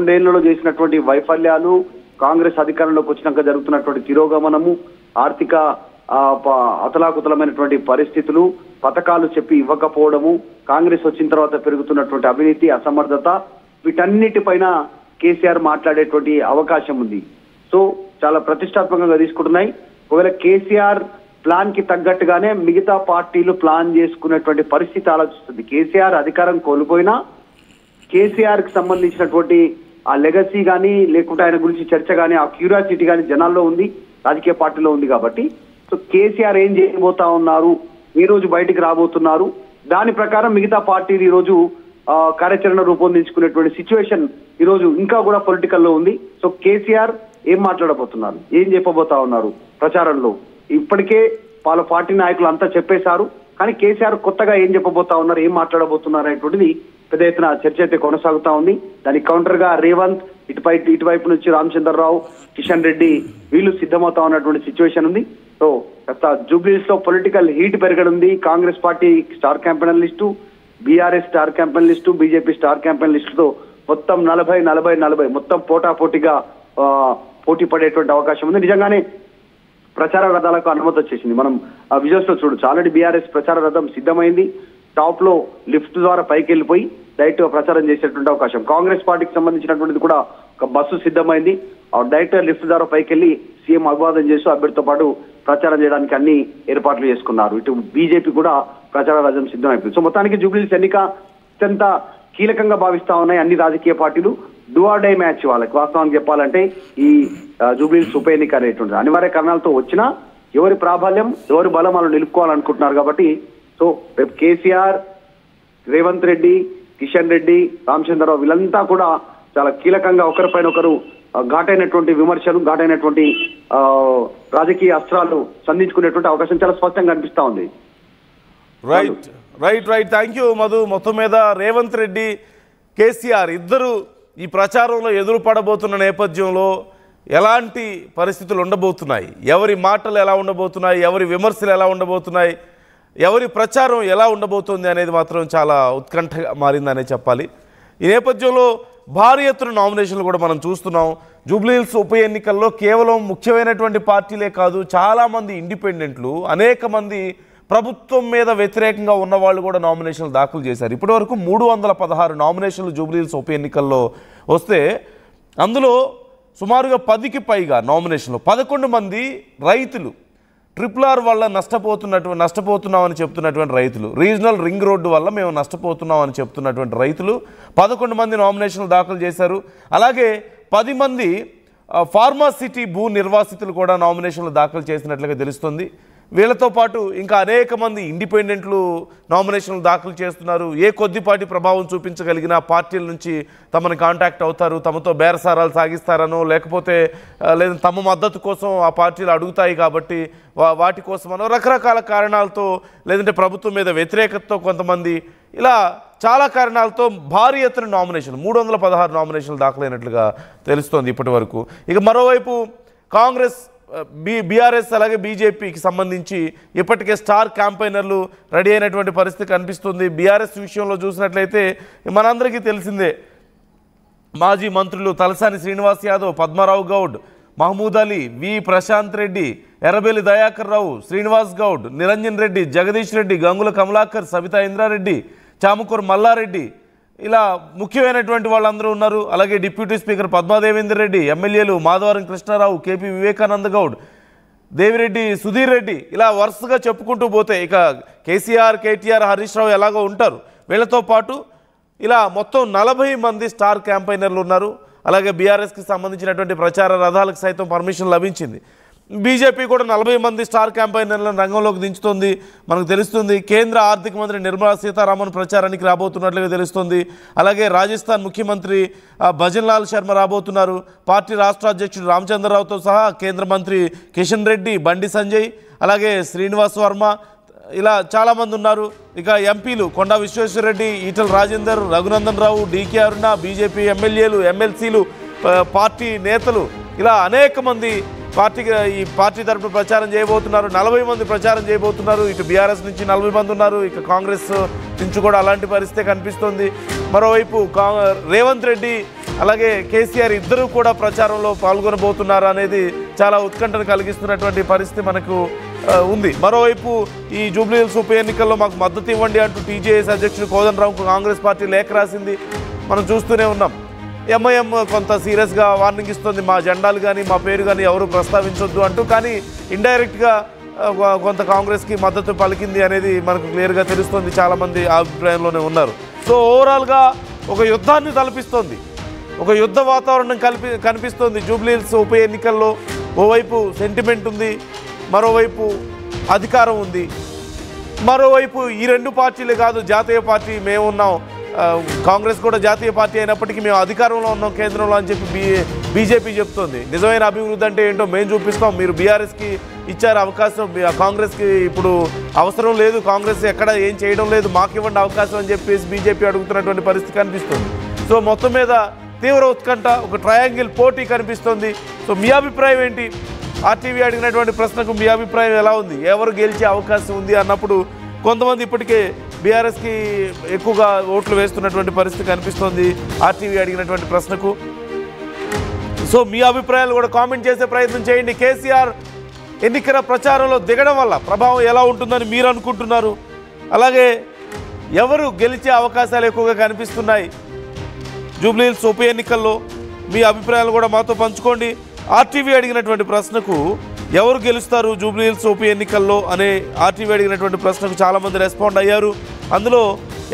రెండేళ్లలో చేసినటువంటి వైఫల్యాలు, కాంగ్రెస్ అధికారంలోకి వచ్చినాక జరుగుతున్నటువంటి తిరోగమనము, ఆర్థిక అతలాకుతలమైనటువంటి పరిస్థితులు, పథకాలు చెప్పి ఇవ్వకపోవడము, కాంగ్రెస్ వచ్చిన తర్వాత పెరుగుతున్నటువంటి అవినీతి, అసమర్థత, వీటన్నిటిపైన కేసీఆర్ మాట్లాడేటువంటి అవకాశం ఉంది. సో చాలా ప్రతిష్టాత్మకంగా తీసుకుంటున్నాయి. ఒకవేళ కేసీఆర్ ప్లాన్ కి తగ్గట్టుగానే మిగతా పార్టీలు ప్లాన్ చేసుకునేటువంటి పరిస్థితి ఆలోచిస్తుంది. కేసీఆర్ అధికారం కోల్పోయినా కేసీఆర్ కి సంబంధించినటువంటి ఆ లెగసీ కానీ, లేకుంటే ఆయన గురించి చర్చ కానీ, ఆ క్యూరియాసిటీ కానీ జనాల్లో ఉంది, రాజకీయ పార్టీలో ఉంది. కాబట్టి సో కేసీఆర్ ఏం చేయబోతా ఉన్నారు, ఈ రోజు బయటికి రాబోతున్నారు, దాని ప్రకారం మిగతా పార్టీలు ఈ రోజు కార్యాచరణ రూపొందించుకునేటువంటి సిచ్యువేషన్ ఈ రోజు ఇంకా కూడా పొలిటికల్లో ఉంది. సో కేసీఆర్ ఏం మాట్లాడబోతున్నారు, ఏం చెప్పబోతా ఉన్నారు ప్రచారంలో, ఇప్పటికే వాళ్ళ పార్టీ నాయకులు అంతా చెప్పేశారు. కానీ కేసీఆర్ కొత్తగా ఏం చెప్పబోతా ఉన్నారు, ఏం మాట్లాడబోతున్నారు అనేటువంటిది పెద్ద ఎత్తున చర్చ అయితే కొనసాగుతా ఉంది. దానికి కౌంటర్ గా రేవంత్, ఇటువైపు నుంచి రామచంద్రరావు, కిషన్ రెడ్డి వీళ్ళు సిద్ధమవుతా ఉన్నటువంటి సిచ్యువేషన్ ఉంది. సో జూబ్లీస్ లో పొలిటికల్ హీట్ పెరగనుంది. Congress party star campaign list, BRS star campaign list, BJP star campaign లిస్టుతో మొత్తం 40 మొత్తం పోటాపోటీగా పోటీ పడేటువంటి అవకాశం ఉంది. నిజంగానే ప్రచార రథాలకు అనుమతి వచ్చేసింది. మనం ఆ విజువల్స్ లో చూడొచ్చు. ఆల్రెడీ బీఆర్ఎస్ ప్రచార రథం సిద్ధమైంది. టాప్ లో లిఫ్ట్ ద్వారా పైకి వెళ్ళిపోయి డైరెక్ట్ గా ప్రచారం చేసేటువంటి అవకాశం. కాంగ్రెస్ పార్టీకి సంబంధించినటువంటిది కూడా ఒక బస్సు సిద్ధమైంది. డైరెక్ట్ లిఫ్ట్ ద్వారా పైకి వెళ్ళి సీఎం అభివాదం చేస్తూ అభ్యర్థితో పాటు ప్రచారం చేయడానికి అన్ని ఏర్పాట్లు చేసుకున్నారు. ఇటు బీజేపీ కూడా ప్రచార రథం సిద్ధమైపోయింది. సో మొత్తానికి జూబ్లీహిల్స్ ఎన్నిక అత్యంత కీలకంగా భావిస్తా ఉన్నాయి అన్ని రాజకీయ పార్టీలు. డూ ఆర్ డై మ్యాచ్ వాళ్ళకి. వాస్తవానికి చెప్పాలంటే ఈ జూబ్లీహిల్స్ ఉప ఎన్నిక అనేటువంటిది అనివార్య కారణాలతో వచ్చినా ఎవరి ప్రాబల్యం, ఎవరి బలం వాళ్ళు నిలుపుకోవాలనుకుంటున్నారు. కాబట్టి సో రేపు కేసీఆర్, రేవంత్ రెడ్డి, కిషన్ రెడ్డి, రామచంద్రరావు వీళ్ళంతా కూడా చాలా కీలకంగా ఒకరిపైన ఒకరు ఘాటైనటువంటి విమర్శలు, ఘాటైనటువంటి రాజకీయ అస్త్రాలు సంధించుకునేటువంటి అవకాశం చాలా స్పష్టంగా కనిపిస్తా ఉంది. Right thank you Madhu. మొత్తం మీద రేవంత్ రెడ్డి, కేసీఆర్ ఇద్దరు ఈ ప్రచారంలో ఎదురు పడబోతున్న నేపథ్యంలో ఎలాంటి పరిస్థితులు ఉండబోతున్నాయి, ఎవరి మాటలు ఎలా ఉండబోతున్నాయి, ఎవరి విమర్శలు ఎలా ఉండబోతున్నాయి, ఎవరి ప్రచారం ఎలా ఉండబోతుంది అనేది మాత్రం చాలా ఉత్కంఠగా మారిందనే చెప్పాలి. ఈ నేపథ్యంలో భారీ ఎత్తున నామినేషన్లు కూడా మనం చూస్తున్నాం. జూబ్లీహిల్స్ ఉప ఎన్నికల్లో కేవలం ముఖ్యమైనటువంటి పార్టీలే కాదు, చాలామంది ఇండిపెండెంట్లు, అనేక మంది ప్రభుత్వం మీద వ్యతిరేకంగా ఉన్నవాళ్ళు కూడా నామినేషన్లు దాఖలు చేశారు. ఇప్పటివరకు 316 నామినేషన్లు జూబ్లీహిల్స్ ఉప ఎన్నికల్లో వస్తే అందులో సుమారుగా 10కి పైగా నామినేషన్లు 11 మంది రైతులు, RRR వల్ల నష్టపోతున్నామని చెప్తున్నటువంటి రైతులు, రీజనల్ రింగ్ రోడ్డు వల్ల మేము నష్టపోతున్నామని చెప్తున్నటువంటి రైతులు 11 మంది నామినేషన్లు దాఖలు చేశారు. అలాగే 10 మంది ఫార్మాసిటీ భూ నిర్వాసితులు కూడా నామినేషన్లు దాఖలు చేసినట్లుగా తెలుస్తుంది. వీళ్ళతో పాటు ఇంకా అనేక మంది ఇండిపెండెంట్లు నామినేషన్లు దాఖలు చేస్తున్నారు. ఏ కొద్దిపాటి ప్రభావం చూపించగలిగిన పార్టీల నుంచి తమను కాంటాక్ట్ అవుతారు, తమతో బేరసారాలు సాగిస్తారనో, లేకపోతే లేదా తమ మద్దతు కోసం ఆ పార్టీలు అడుగుతాయి కాబట్టి వాటి కోసమనో, రకరకాల కారణాలతో, లేదంటే ప్రభుత్వం మీద వ్యతిరేకతతో కొంతమంది, ఇలా చాలా కారణాలతో భారీ ఎత్తున నామినేషన్ 316 నామినేషన్లు దాఖలైనట్లుగా తెలుస్తోంది ఇప్పటి వరకు. ఇక మరోవైపు కాంగ్రెస్, బీఆర్ఎస్ అలాగే బీజేపీకి సంబంధించి ఇప్పటికే స్టార్ క్యాంపెయినర్లు రెడీ అయినటువంటి పరిస్థితి కనిపిస్తుంది. బీఆర్ఎస్ విషయంలో చూసినట్లయితే మనందరికీ తెలిసిందే, మాజీ మంత్రులు తలసాని శ్రీనివాస్ యాదవ్, పద్మారావు గౌడ్, మహమూద్ అలీ, వి ప్రశాంత్ రెడ్డి, ఎర్రబెల్లి దయాకర్ రావు, శ్రీనివాస్ గౌడ్, నిరంజన్ రెడ్డి, జగదీష్ రెడ్డి, గంగుల కమలాకర్, సబితా ఇంద్రారెడ్డి, చామకూరు మల్లారెడ్డి, ఇలా ముఖ్యమైనటువంటి వాళ్ళందరూ ఉన్నారు. అలాగే డిప్యూటీ స్పీకర్ పద్మాదేవేందర్ రెడ్డి, ఎమ్మెల్యేలు మాధవరం కృష్ణారావు, కేపీ వివేకానంద గౌడ్, దేవిరెడ్డి, సుధీర్ రెడ్డి, ఇలా వరుసగా చెప్పుకుంటూ పోతే ఇక కేసీఆర్, కేటీఆర్, హరీష్ రావు ఎలాగో ఉంటారు. వీళ్ళతో పాటు ఇలా మొత్తం 40 మంది స్టార్ క్యాంపెయినర్లు ఉన్నారు. అలాగే బీఆర్ఎస్కి సంబంధించినటువంటి ప్రచార రథాలకు సైతం పర్మిషన్ లభించింది. బీజేపీ కూడా 40 మంది స్టార్ క్యాంపెయినర్లను రంగంలోకి దించుతోంది. మనకు తెలుస్తుంది కేంద్ర ఆర్థిక మంత్రి నిర్మలా సీతారామన్ ప్రచారానికి రాబోతున్నట్లుగా తెలుస్తుంది. అలాగే రాజస్థాన్ ముఖ్యమంత్రి భజన్ లాల్ శర్మ రాబోతున్నారు. పార్టీ రాష్ట్ర అధ్యక్షుడు రామచంద్రరావుతో సహా కేంద్ర మంత్రి కిషన్ రెడ్డి, బండి సంజయ్, అలాగే శ్రీనివాస్ వర్మ, ఇలా చాలామంది ఉన్నారు. ఇక ఎంపీలు కొండా విశ్వేశ్వరరెడ్డి, ఈటల రాజేందర్, రఘునందన్ రావు, డీకే అరుణ, బీజేపీ ఎమ్మెల్యేలు, ఎమ్మెల్సీలు, పార్టీ నేతలు, ఇలా అనేక మంది ఈ పార్టీ తరఫున ప్రచారం చేయబోతున్నారు. 40 మంది ప్రచారం చేయబోతున్నారు. ఇటు బీఆర్ఎస్ నుంచి 40 మంది ఉన్నారు. ఇక కాంగ్రెస్ నుంచి కూడా అలాంటి పరిస్థితి కనిపిస్తుంది. మరోవైపు రేవంత్ రెడ్డి అలాగే కేసీఆర్ ఇద్దరు కూడా ప్రచారంలో పాల్గొనబోతున్నారు అనేది చాలా ఉత్కంఠను కలిగిస్తున్నటువంటి పరిస్థితి మనకు ఉంది. మరోవైపు ఈ జూబ్లీహిల్స్ ఉప ఎన్నికల్లో మాకు మద్దతు ఇవ్వండి అంటూ టీజేఎస్ అధ్యక్షుడు కోదండరాంకు కాంగ్రెస్ పార్టీ లేఖ రాసింది, మనం చూస్తూనే ఉన్నాం. ఎంఐఎం కొంత సీరియస్గా వార్నింగ్ ఇస్తుంది, మా జెండాలు కానీ మా పేరు కానీ ఎవరు ప్రస్తావించొద్దు అంటూ. కానీ ఇండైరెక్ట్గా కొంత కాంగ్రెస్కి మద్దతు పలికింది అనేది మనకు క్లియర్గా తెలుస్తుంది, చాలామంది అభిప్రాయంలోనే ఉన్నారు. సో ఓవరాల్గా ఒక యుద్ధాన్ని తలపిస్తోంది, ఒక యుద్ధ వాతావరణం కనిపిస్తోంది జూబ్లీహిల్స్ ఉప ఎన్నికల్లో. ఓవైపు సెంటిమెంట్ ఉంది, మరోవైపు అధికారం ఉంది, మరోవైపు ఈ రెండు పార్టీలే కాదు జాతీయ పార్టీ మేము ఉన్నాం, కాంగ్రెస్ కూడా జాతీయ పార్టీ అయినప్పటికీ మేము అధికారంలో ఉన్నాం కేంద్రంలో అని చెప్పి బీజేపీ చెప్తోంది. నిజమైన అభివృద్ధి అంటే ఏంటో మేము చూపిస్తాం, మీరు బీఆర్ఎస్కి ఇచ్చారు అవకాశం, కాంగ్రెస్కి ఇప్పుడు అవసరం లేదు, కాంగ్రెస్ ఎక్కడ ఏం చేయడం లేదు, మాకు ఇవ్వండి అవకాశం అని చెప్పేసి బీజేపీ అడుగుతున్నటువంటి పరిస్థితి కనిపిస్తుంది. సో మొత్తం మీద తీవ్ర ఉత్కంఠ, ఒక ట్రయాంగిల్ పోటీ కనిపిస్తుంది. సో మీ అభిప్రాయం ఏంటి? ఆర్టీవీ అడిగినటువంటి ప్రశ్నకు మీ అభిప్రాయం ఎలా ఉంది? ఎవరు గెలిచే అవకాశం ఉంది అన్నప్పుడు కొంతమంది ఇప్పటికే బీఆర్ఎస్కి ఎక్కువగా ఓట్లు వేస్తున్నటువంటి పరిస్థితి కనిపిస్తోంది ఆర్టీవీ అడిగినటువంటి ప్రశ్నకు. సో మీ అభిప్రాయాలు కూడా కామెంట్ చేసే ప్రయత్నం చేయండి. కేసీఆర్ ఎన్నికల ప్రచారంలో దిగడం వల్ల ప్రభావం ఎలా ఉంటుందని మీరు అనుకుంటున్నారు? అలాగే ఎవరు గెలిచే అవకాశాలు ఎక్కువగా కనిపిస్తున్నాయి జూబ్లీహిల్స్ ఉప ఎన్నికల్లో? మీ అభిప్రాయాలు కూడా మాతో పంచుకోండి. ఆర్టీవీ అడిగినటువంటి ప్రశ్నకు ఎవరు గెలుస్తారు జూబ్లీహిల్స్ ఉప ఎన్నికల్లో అనే ఆర్టీవీ అడిగినటువంటి ప్రశ్నకు చాలామంది రెస్పాండ్ అయ్యారు. అందులో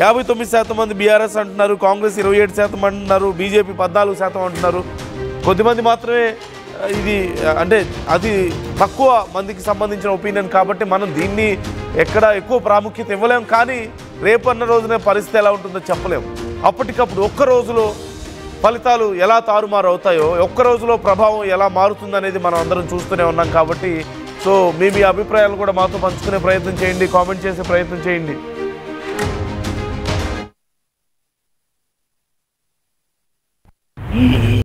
59% మంది బీఆర్ఎస్ అంటున్నారు, కాంగ్రెస్ 27% అంటున్నారు, బీజేపీ 14% అంటున్నారు. కొద్దిమంది మాత్రమే ఇది అంటే అది తక్కువ మందికి సంబంధించిన ఒపీనియన్ కాబట్టి మనం దీన్ని ఎక్కడ ఎక్కువ ప్రాముఖ్యత ఇవ్వలేం. కానీ రేపన్న రోజునే పరిస్థితి ఎలా ఉంటుందో చెప్పలేం. అప్పటికప్పుడు ఒక్క రోజులో ఫలితాలు ఎలా తారుమారు అవుతాయో, ఒక్క రోజులో ప్రభావం ఎలా మారుతుందనేది మనం అందరం చూస్తూనే ఉన్నాం. కాబట్టి సో మీ అభిప్రాయాలు కూడా మాతో పంచుకునే ప్రయత్నం చేయండి, కామెంట్ చేసే ప్రయత్నం చేయండి.